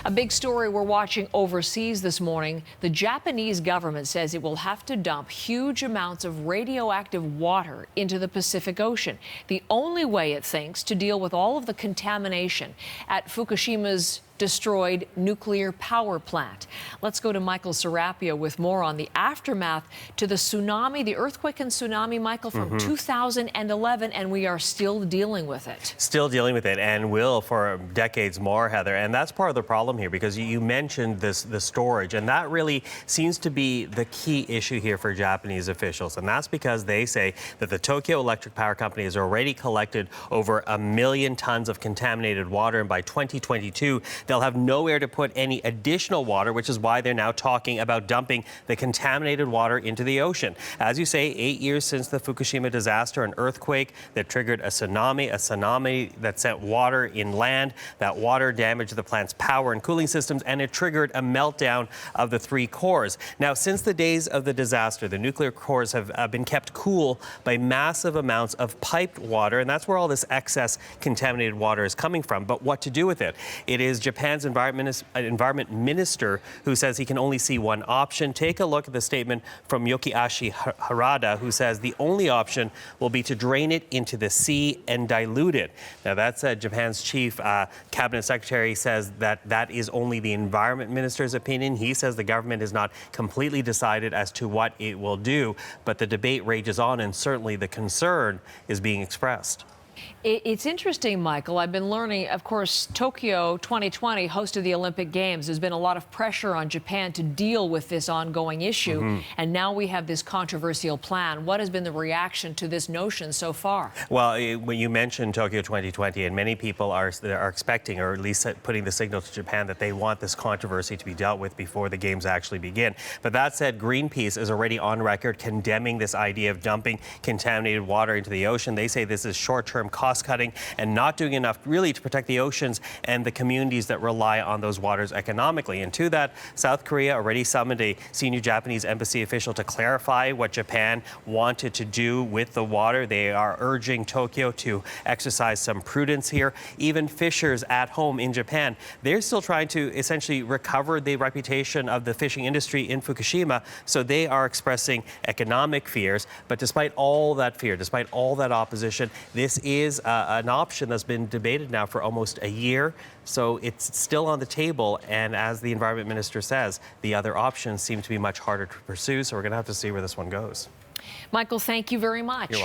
A big story we're watching overseas this morning. The Japanese government says it will have to dump huge amounts of radioactive water into the Pacific Ocean. The only way, it thinks, to deal with all of the contamination at Fukushima's destroyed nuclear power plant. Let's go to Michael Serapio with more on the aftermath to the tsunami, the earthquake and tsunami, Michael, from 2011, and we are still dealing with it. Still dealing with it, and will for decades more, Heather. And that's part of the problem here, because you mentioned the storage, and that really seems to be the key issue here for Japanese officials. And that's because they say that the Tokyo Electric Power Company has already collected over 1 million tons of contaminated water, and by 2022, they'll have nowhere to put any additional water, which is why they're now talking about dumping the contaminated water into the ocean. As you say, 8 years since the Fukushima disaster, an earthquake that triggered a tsunami that sent water inland. That water damaged the plant's power and cooling systems, and it triggered a meltdown of the 3 cores. Now, since the days of the disaster, the nuclear cores have been kept cool by massive amounts of piped water, and that's where all this excess contaminated water is coming from. But what to do with it? It is Japan's environment minister who says he can only see one option. Take a look at the statement from Yoshiaki Harada, who says the only option will be to drain it into the sea and dilute it. Now, that's Japan's chief cabinet secretary says that is only the environment minister's opinion. He says the government is not completely decided as to what it will do, but the debate rages on, and certainly the concern is being expressed. It's interesting, Michael. I've been learning, of course, Tokyo 2020 hosted the Olympic Games. There's been a lot of pressure on Japan to deal with this ongoing issue. And now we have this controversial plan. What has been the reaction to this notion so far? Well, when you mentioned Tokyo 2020, and many people are expecting, or at least putting the signal to Japan, that they want this controversy to be dealt with before the Games actually begin. But that said, Greenpeace is already on record condemning this idea of dumping contaminated water into the ocean. They say this is short-term cost-cutting and not doing enough really to protect the oceans and the communities that rely on those waters economically. And to that, South Korea already summoned a senior Japanese embassy official to clarify what Japan wanted to do with the water. They are urging Tokyo to exercise some prudence here. Even fishers at home in Japan, they're still trying to essentially recover the reputation of the fishing industry in Fukushima, so they are expressing economic fears. But despite all that fear, despite all that opposition, this is an option that's been debated now for almost a year. So it's still on the table. And as the environment minister says, the other options seem to be much harder to pursue. So we're going to have to see where this one goes. Michael, thank you very much. You're welcome.